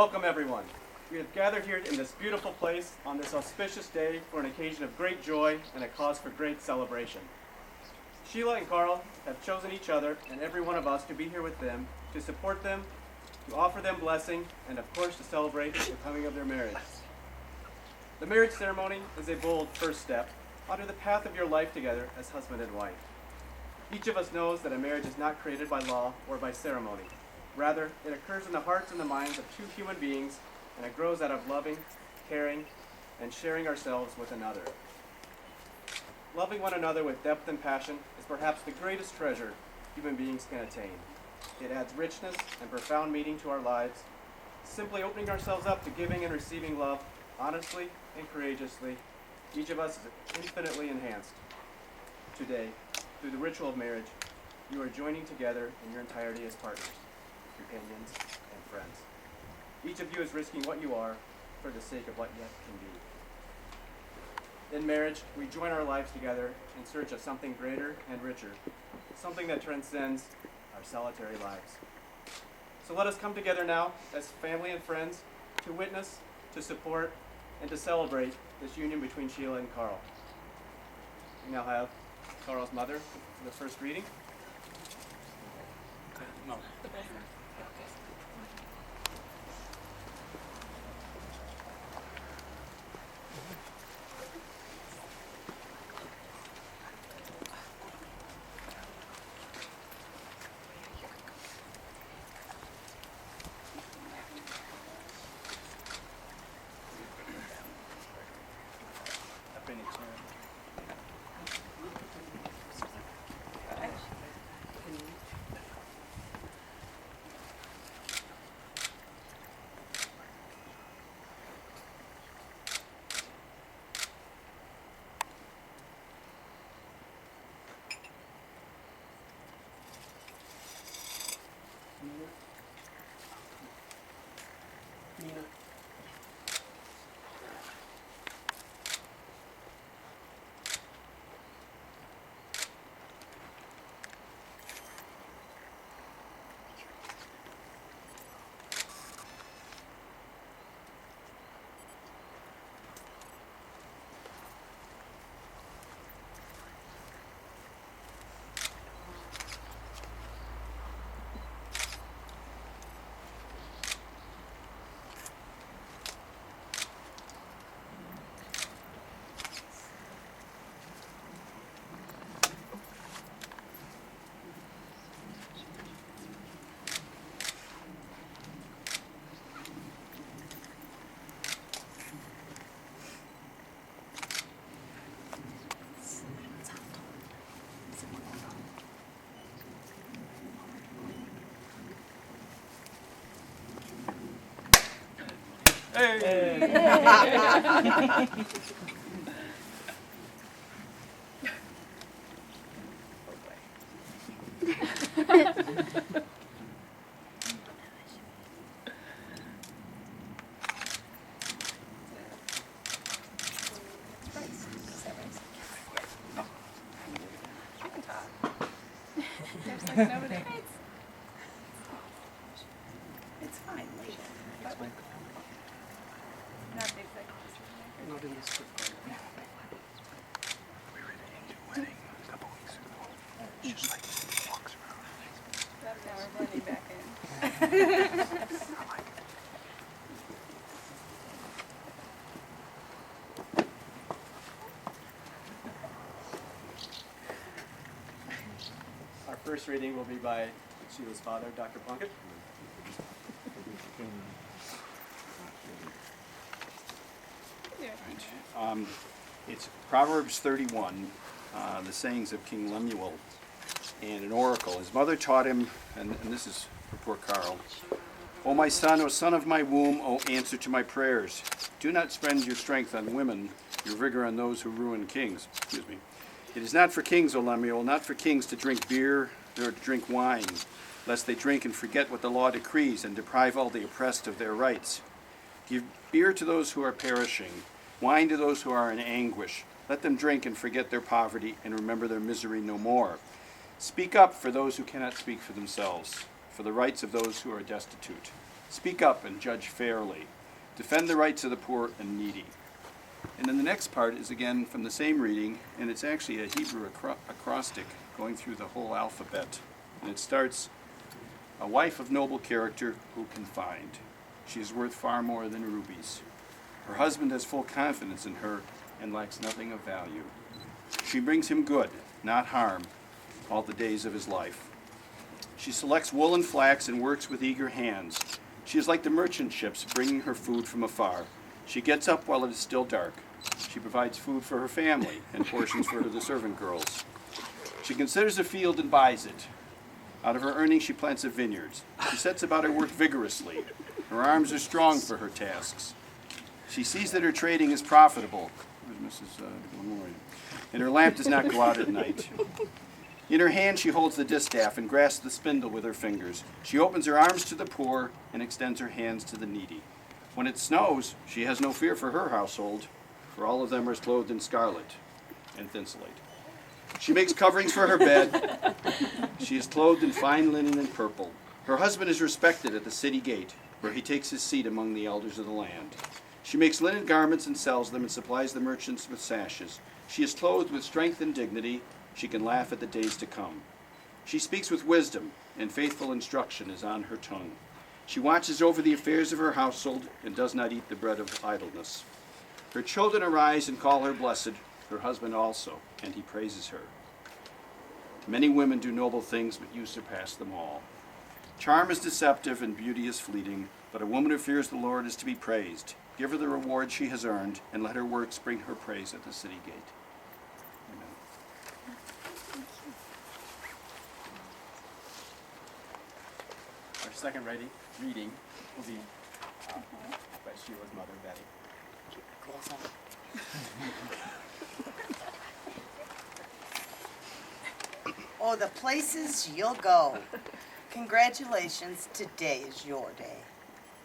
Welcome, everyone. We have gathered here in this beautiful place on this auspicious day for an occasion of great joy and a cause for great celebration. Sheila and Karl have chosen each other and every one of us to be here with them, to support them, to offer them blessing, and of course to celebrate the coming of their marriage. The marriage ceremony is a bold first step onto the path of your life together as husband and wife. Each of us knows that a marriage is not created by law or by ceremony. Rather, it occurs in the hearts and the minds of two human beings, and it grows out of loving, caring, and sharing ourselves with another. Loving one another with depth and passion is perhaps the greatest treasure human beings can attain. It adds richness and profound meaning to our lives. Simply opening ourselves up to giving and receiving love honestly and courageously, each of us is infinitely enhanced. Today, through the ritual of marriage, you are joining together in your entirety as partners, companions, and friends. Each of you is risking what you are for the sake of what yet can be. In marriage, we join our lives together in search of something greater and richer, something that transcends our solitary lives. So let us come together now as family and friends to witness, to support, and to celebrate this union between Sheila and Karl. We now have Karl's mother for the first reading. No. Nina. Hey! It's fine. Not in this quick. We were at an Indian wedding a couple weeks ago. Just like walks around. That's how we're running back in. I like it. Our first reading will be by Sheila's father, Dr. Plunkett. It's Proverbs 31, the sayings of King Lemuel, and an oracle. His mother taught him, and this is for poor Karl. O my son, O son of my womb, O answer to my prayers. Do not spend your strength on women, your vigor on those who ruin kings. It is not for kings, O Lemuel, not for kings to drink beer or to drink wine, lest they drink and forget what the law decrees and deprive all the oppressed of their rights. Give beer to those who are perishing, wine to those who are in anguish. Let them drink and forget their poverty and remember their misery no more. Speak up for those who cannot speak for themselves, for the rights of those who are destitute. Speak up and judge fairly. Defend the rights of the poor and needy. And then the next part is again from the same reading, and it's actually a Hebrew acrostic going through the whole alphabet. And it starts, "A wife of noble character who can find. She is worth far more than rubies. Her husband has full confidence in her and lacks nothing of value. She brings him good, not harm, all the days of his life. She selects wool and flax and works with eager hands. She is like the merchant ships bringing her food from afar. She gets up while it is still dark. She provides food for her family and portions for the servant girls. She considers a field and buys it. Out of her earnings she plants a vineyard. She sets about her work vigorously. Her arms are strong for her tasks. She sees that her trading is profitable." Where's Mrs. Gilmore? "And her lamp does not go out at night. In her hand she holds the distaff and grasps the spindle with her fingers. She opens her arms to the poor and extends her hands to the needy. When it snows, she has no fear for her household, for all of them are clothed in scarlet and thinsulate. She makes coverings for her bed. She is clothed in fine linen and purple. Her husband is respected at the city gate, where he takes his seat among the elders of the land. She makes linen garments and sells them and supplies the merchants with sashes. She is clothed with strength and dignity. She can laugh at the days to come. She speaks with wisdom, and faithful instruction is on her tongue. She watches over the affairs of her household and does not eat the bread of idleness. Her children arise and call her blessed, her husband also, and he praises her. Many women do noble things, but you surpass them all. Charm is deceptive and beauty is fleeting, but a woman who fears the Lord is to be praised. Give her the reward she has earned, and let her works bring her praise at the city gate." Amen. Our second reading will be by Sheila's mother, Betty. Oh, the places you'll go. Congratulations, today is your day.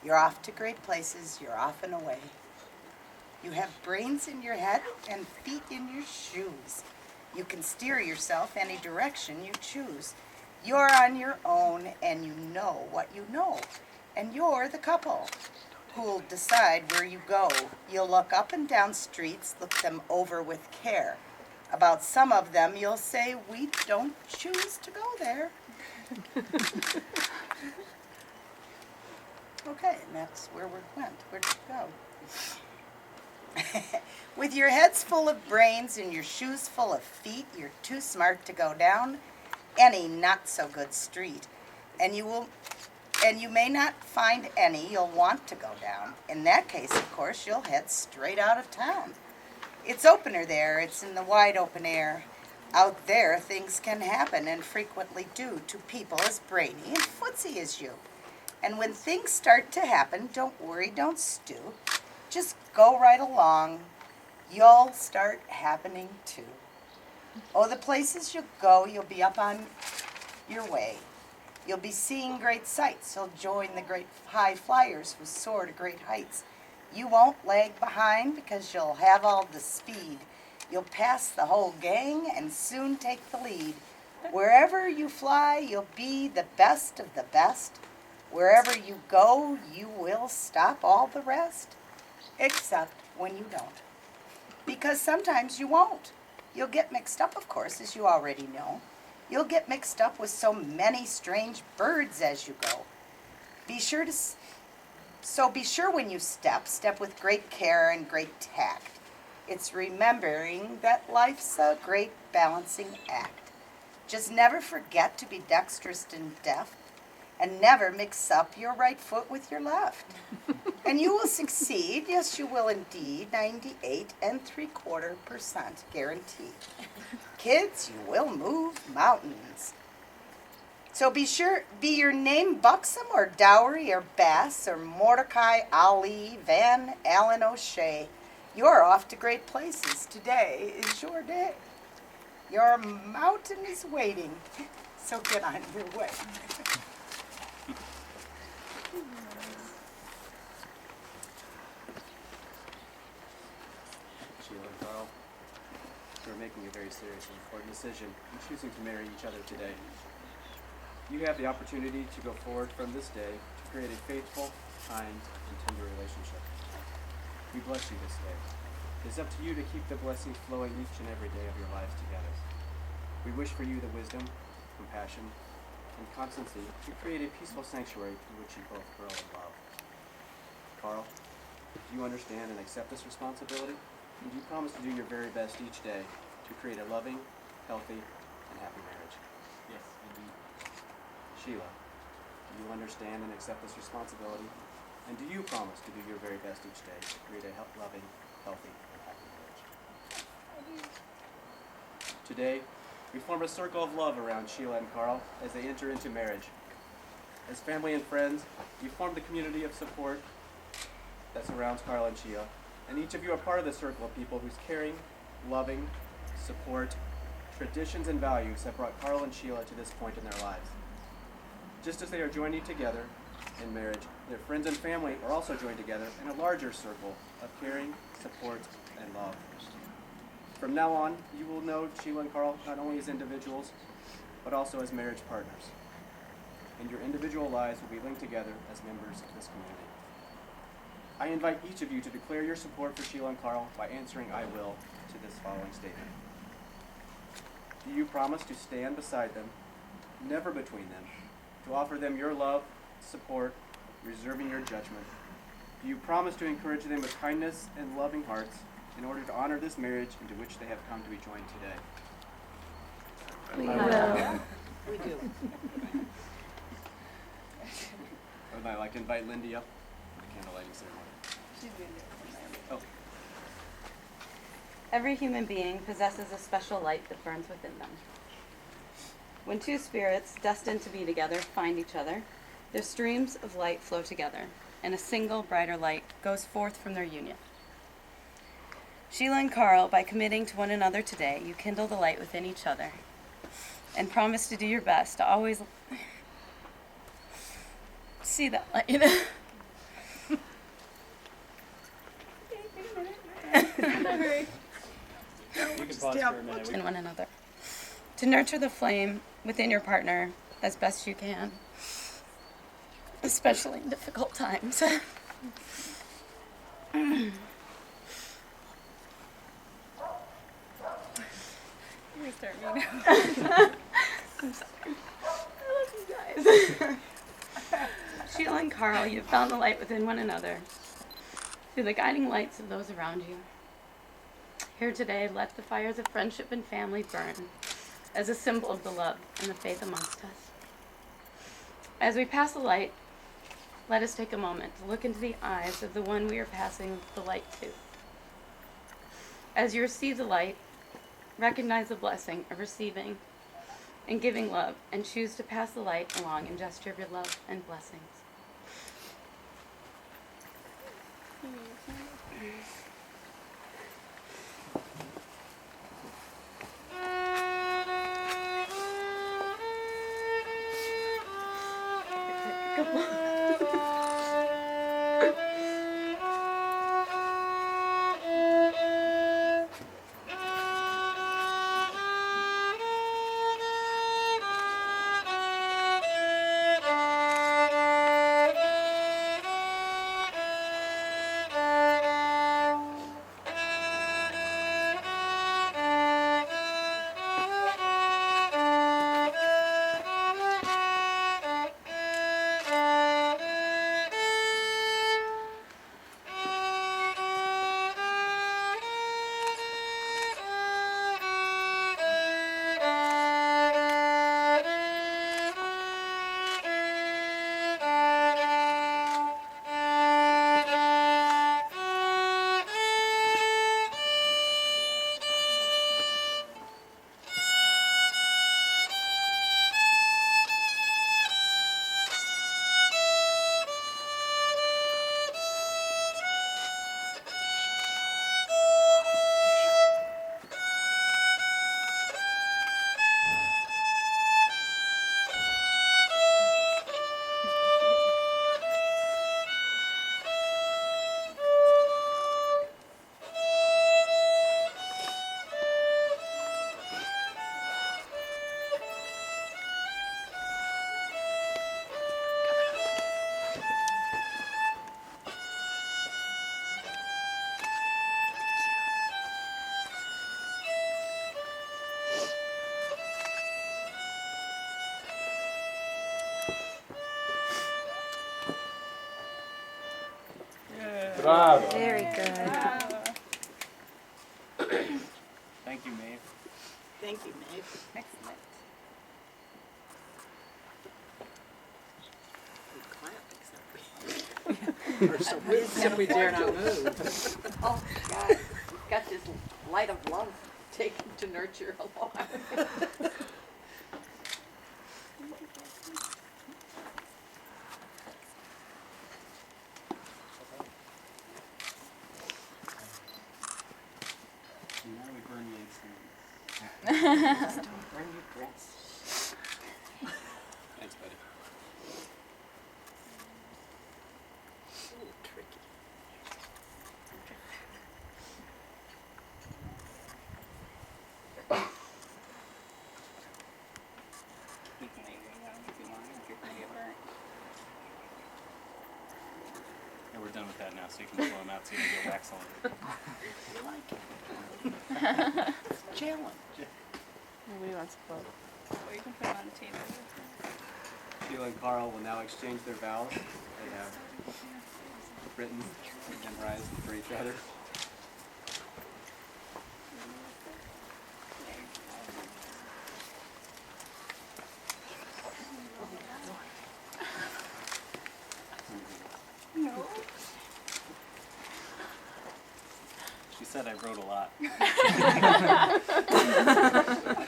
You're off to great places, you're off and away. You have brains in your head and feet in your shoes. You can steer yourself any direction you choose. You're on your own and you know what you know. And you're the couple who'll decide where you go. You'll look up and down streets, look them over with care. About some of them you'll say, we don't choose to go there. Okay, and that's where we went. Where'd you go? With your heads full of brains and your shoes full of feet, you're too smart to go down any not so good street. And you may not find any you'll want to go down. In that case, of course, you'll head straight out of town. It's opener there, it's in the wide open air. Out there, things can happen and frequently do to people as brainy and footsy as you. And when things start to happen, don't worry, don't stew. Just go right along. You'll start happening too. Oh, the places you'll go, you'll be up on your way. You'll be seeing great sights. You'll join the great high flyers who soar to great heights. You won't lag behind because you'll have all the speed. You'll pass the whole gang and soon take the lead. Wherever you fly, you'll be the best of the best. Wherever you go, you will stop all the rest, except when you don't. Because sometimes you won't. You'll get mixed up, of course, as you already know. You'll get mixed up with so many strange birds as you go. Be sure when you step with great care and great tact. It's remembering that life's a great balancing act. Just never forget to be dexterous and deft, and never mix up your right foot with your left. And you will succeed, yes you will indeed, 98 3/4% guaranteed. Kids, you will move mountains. So be your name Buxom or Dowry or Bass or Mordecai, Ali, Van Allen O'Shea. You're off to great places. Today is your day. Your mountain is waiting, so get on your way. Sheila and Karl, we're making a very serious and important decision in choosing to marry each other today. you have the opportunity to go forward from this day to create a faithful, kind, and tender relationship. We bless you this day. It is up to you to keep the blessings flowing each and every day of your lives together. We wish for you the wisdom, compassion, and constancy to create a peaceful sanctuary through which you both grow in love. Karl, do you understand and accept this responsibility? And do you promise to do your very best each day to create a loving, healthy, and happy marriage? Yes, indeed. Sheila, do you understand and accept this responsibility? And do you promise to do your very best each day to create a loving, healthy, and happy marriage? Today, we form a circle of love around Sheila and Karl as they enter into marriage. As family and friends, you form the community of support that surrounds Karl and Sheila, and each of you are part of the circle of people whose caring, loving, support, traditions, and values have brought Karl and Sheila to this point in their lives. Just as they are joining together in marriage, their friends and family are also joined together in a larger circle of caring, support, and love. From now on, you will know Sheila and Karl not only as individuals, but also as marriage partners. And your individual lives will be linked together as members of this community. I invite each of you to declare your support for Sheila and Karl by answering "I will" to this following statement. Do you promise to stand beside them, never between them, to offer them your love, support, reserving your judgment? Do you promise to encourage them with kindness and loving hearts in order to honor this marriage into which they have come to be joined today? We I will. We do. Would I like to invite Lindy up for the candle lighting ceremony? Oh, Every human being possesses a special light that burns within them. When two spirits destined to be together find each other, their streams of light flow together, and a single brighter light goes forth from their union. Sheila and Karl, by committing to one another today, you kindle the light within each other and promise to do your best to always see that light. You can pause for a minute. In one another. To nurture the flame within your partner as best you can, especially in difficult times. I'm sorry. I love you guys. Sheila and Karl, you've found the light within one another through the guiding lights of those around you. Here today, let the fires of friendship and family burn as a symbol of the love and the faith amongst us. As we pass the light, let us take a moment to look into the eyes of the one we are passing the light to. As you receive the light, recognize the blessing of receiving and giving love, and choose to pass the light along in gesture of your love and blessings. Bravo. Very good. Thank you, Maeve. Thank you, Maeve. Excellent. Except we dare not move. Oh, God. Got this light of love taken to nurture along. And now we burn legs. Don't burn your dress. Thanks, buddy. Tricky. You can leave it alone if you want, if you're gonna get burnt. Yeah, we're done with that now, so you can blow them out so you can get wax on it. Challenge. Nobody wants to vote. Or you can put it on the table. Sheila and Karl will now exchange their vows. They have written and memorized for each other. No. She said I wrote a lot. I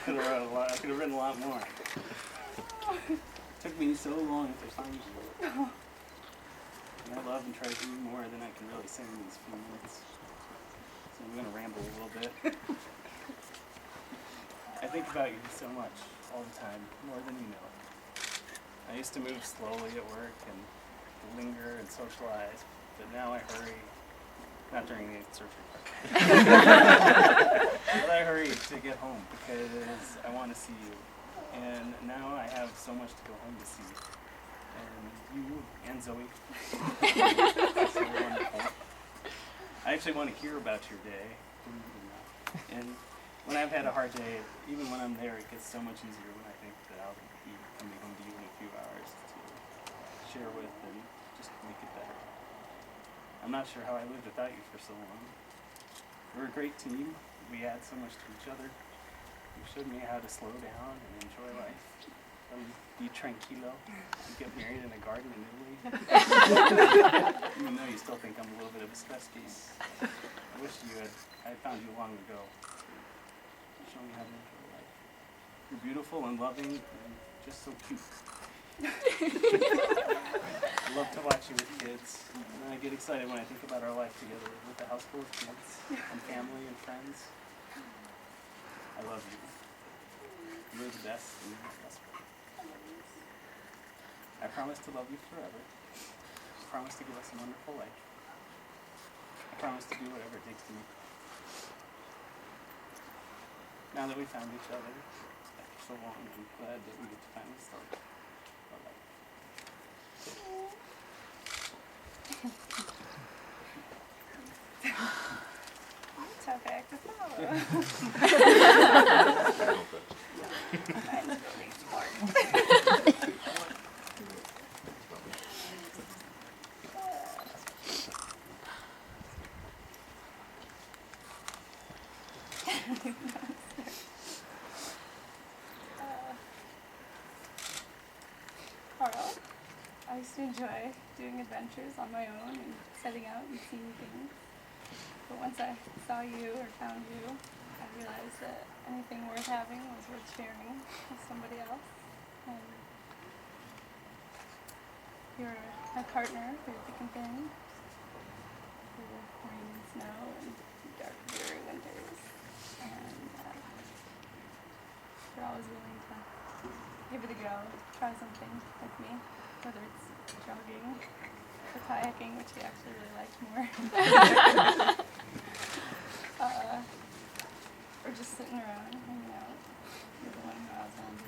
could have wrote a lot. I could have written a lot more. It took me so long to find you. And I love and treasure you more than I can really say in these few minutes. So I'm gonna ramble a little bit. I think about you so much all the time, more than you know. I used to move slowly at work and linger and socialize, but now I hurry. Not during the surgery part. But I hurry to get home because I want to see you. And now I have so much to go home to see. And you and Zoe. It's so wonderful. I actually want to hear about your day. believe it or not. And when I've had a hard day, even when I'm there, it gets so much easier when I think that I'll be coming home to you in a few hours to share with and just make it better. I'm not sure how I lived without you for so long. We're a great team. We add so much to each other. You showed me how to slow down and enjoy life. Be tranquilo. And get married in a garden in Italy. Even though you still think I'm a little bit of a stress case. I wish I found you long ago. Show me how to enjoy life. You're beautiful and loving and just so cute. I love to watch you with kids, and I get excited when I think about our life together with a house full of kids and family and friends. I love you. You're the best and you're the best friend. I promise to love you forever. I promise to give us a wonderful life. I promise to do whatever it takes to meet. Now that we found each other after so long, I'm glad that we get to finally start our life. Tough act to follow. Mine's really smart. Karl, I used to enjoy doing adventures on my own and setting out and seeing things. But once I saw you or found you, I realized that anything worth having was worth sharing with somebody else. And you're my partner through thick and thin, through rain and snow and dark, dreary winters. And you're always willing to give it a go, try something with me, whether it's jogging or kayaking, which he actually really liked more. Or just sitting around, hanging out. You're the one who I was on to.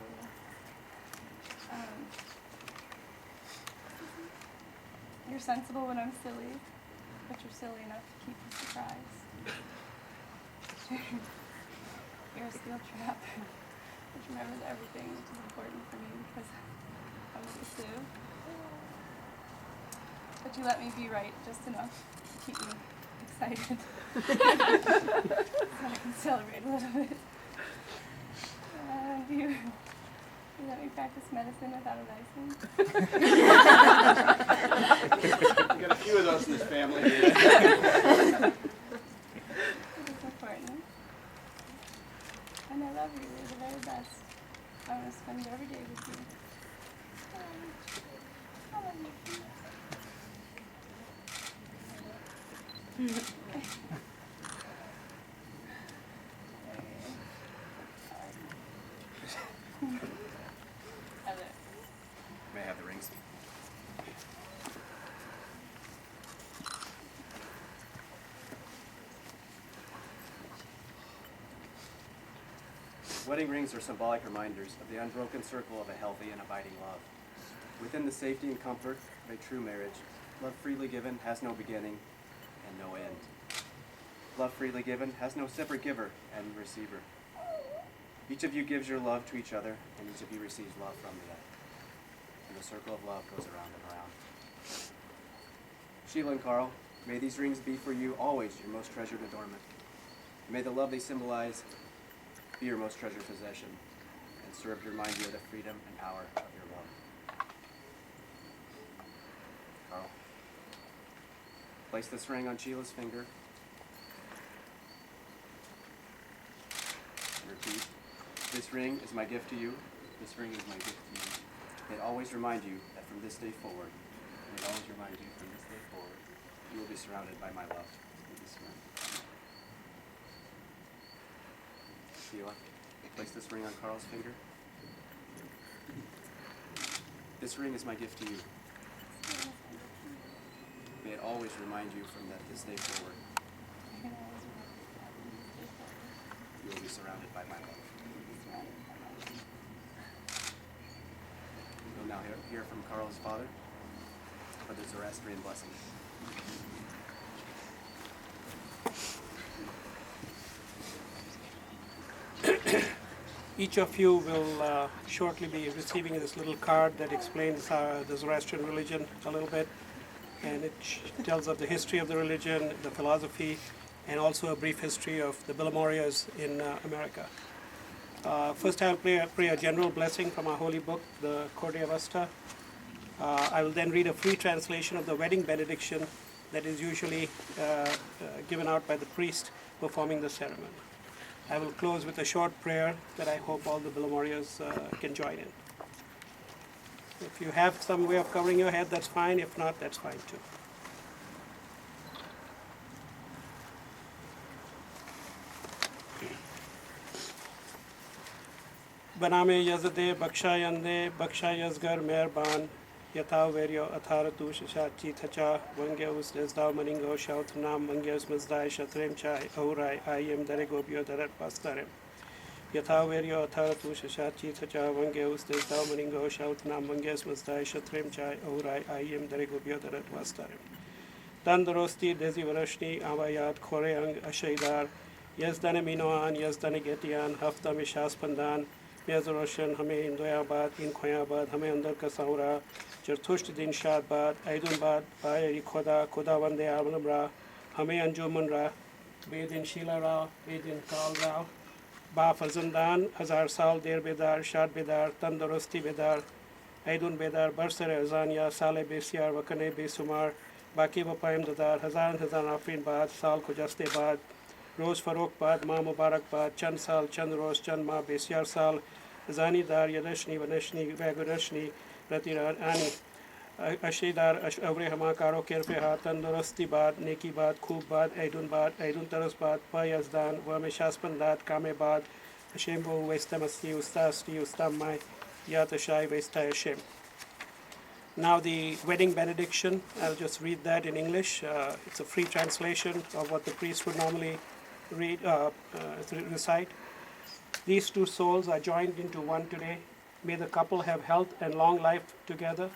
You're sensible when I'm silly, but you're silly enough to keep me surprised. You're a steel trap, which remembers everything, which is important for me because I'm elusive. But you let me be right just enough to keep me excited. So I can celebrate a little bit. Do you let me practice medicine without a license? We got a few of those in this family. It is important. And I love you. You're the very best. I want to spend every day with you. I love you. May I have the rings? Wedding rings are symbolic reminders of the unbroken circle of a healthy and abiding love. Within the safety and comfort of a true marriage, love freely given has no beginning and no end. Love freely given has no separate giver and receiver. Each of you gives your love to each other, and each of you receives love from the other. And the circle of love goes around and around. Sheila and Karl, may these rings be for you always your most treasured adornment. May the love they symbolize be your most treasured possession, and serve to remind you of the freedom and power of your love. Karl, place this ring on Sheila's finger. And repeat, this ring is my gift to you. This ring is my gift to you. May it always remind you that from this day forward, may it always remind you from this day forward, you will be surrounded by my love. You will be surrounded. Sheila, place this ring on Karl's finger. This ring is my gift to you. May it always remind you from this day forward, you will be surrounded by my love. We'll now hear from Karl's father for the Zoroastrian blessing. Each of you will shortly be receiving this little card that explains the Zoroastrian religion a little bit, and it tells of the history of the religion, the philosophy, and also a brief history of the Bilimoreas in America. First I'll pray a general blessing from our holy book, the Corde Avesta. I will then read a free translation of the wedding benediction that is usually given out by the priest performing the ceremony. I will close with a short prayer that I hope all the Bilimoreas can join in. If you have some way of covering your head, that's fine. If not, that's fine too. Baname yazade bakshayande bakshayazgar meherban yatha veryo atharatu shachi thacha vangyus desdav maningo shaut nam vangyus mazdai shatrem chai aurai ayem daregobyo darat pastarem yatha veryo atharatu shachi thacha vangyus desdav maningo shaut nam vangyus mazdai shatrem chai aurai ayem daregobyo darat pastarem Tandurusti desi varashni avayat khoreang ashaydar yazdane minoan yazdane getian hafta mishas pandan Yazoroshan hame indoyabad in khoyabad hame andar ka saura Jarthusht din shad bad aidun bad baya khoda khoda vande amra hame anjuman ra bedin Sheila ra bedin Karl ra ba farzandan hazar sal der bedar shad bedar tandurusti bedar aidun bedar barsare azania sale besyar wakane besumar baki bapayam dadar hazar afrin bad sal ko jaste bad रोज़ फ़रोख बाद माँ मुबारक बाद चंद साल चंद रोज़ चंद माँ बेसियार साल ज़ानी दार यदशनी वनशनी वैगुरशनी रतिरार आनी अशीदार अवरे हमा कारो केरफे हा तंदुरुस्ती बाद नेकी बाद खूब बाद ऐदुन तरस बाद प यज़दान व मेशास्पंदात कामे बाद अशेम्बो वैस्तमस्ती उस्तास्ती उस्तामाय यातशाय वैस्ता ashamed. Now the wedding benediction, I'll just read that in English. It's a free translation of what the priest would normally recite. These two souls are joined into one today. May the couple have health and long life together.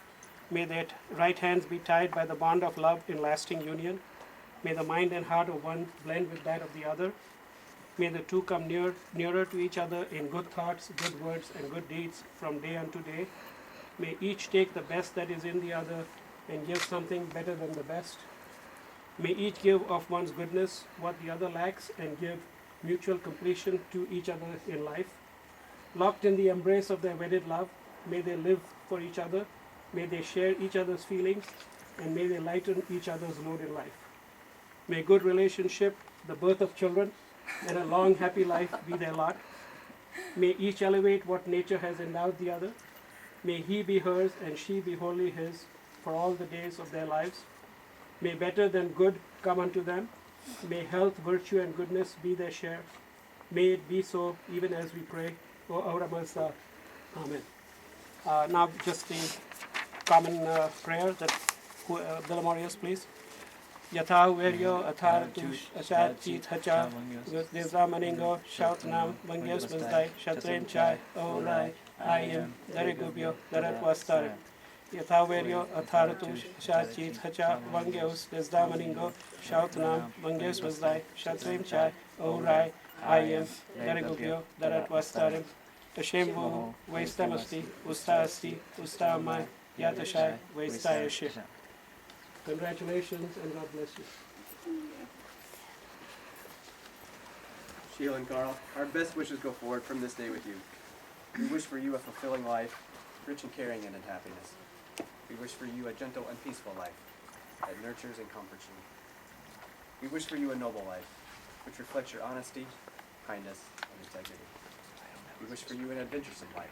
May their right hands be tied by the bond of love in lasting union. May the mind and heart of one blend with that of the other. May the two come nearer to each other in good thoughts, good words, and good deeds from day unto day. May each take the best that is in the other and give something better than the best. May each give of one's goodness what the other lacks and give mutual completion to each other in life. Locked in the embrace of their wedded love, may they live for each other, may they share each other's feelings, and may they lighten each other's load in life. May good relationship, the birth of children, and a long happy life be their lot. May each elevate what nature has endowed the other. May he be hers and she be wholly his for all the days of their lives. May better than good come unto them. May health, virtue, and goodness be their share. May it be so even as we pray. O our Master. Amen. Now just the common prayer that Villamorius, please. Yatha Veryo Atharatush Ashat Chit Hacha Devra Maningo Shout Nam Bangyas Vazdai Shatren Chai Olai I am Darigubyo Darat Wastar Yatha Veryo Atharatush Ashat Chit Hacha Bangyas Desda Maningo Shout Nam Bangyas Vazdai Shatren Chai Olai I am Darigubyo Darat Wastarim Tashembo Vaistamasti Ustasti Ustamai Yatashai Vaistayashi. Congratulations and God bless you. Sheila and Karl, our best wishes go forward from this day with you. We wish for you a fulfilling life, rich in caring and in happiness. We wish for you a gentle and peaceful life that nurtures and comforts you. We wish for you a noble life, which reflects your honesty, kindness, and integrity. We wish for you an adventuresome life,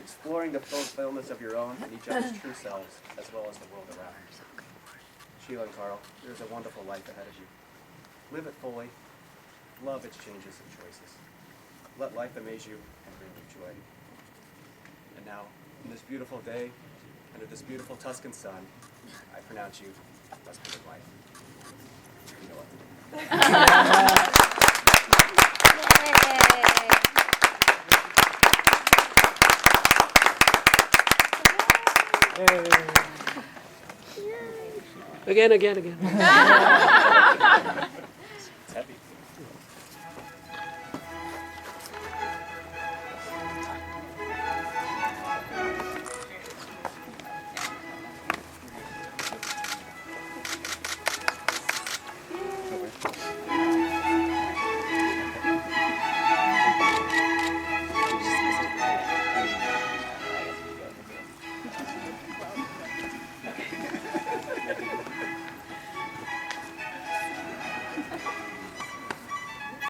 exploring the fulfillment of your own and each other's true selves, as well as the world around you. Sheila and Karl, there's a wonderful life ahead of you. Live it fully. Love its changes and choices. Let life amaze you and bring you joy. And now, on this beautiful day, under this beautiful Tuscan sun, I pronounce you husband and wife. You know what to do. Again. It's heavy.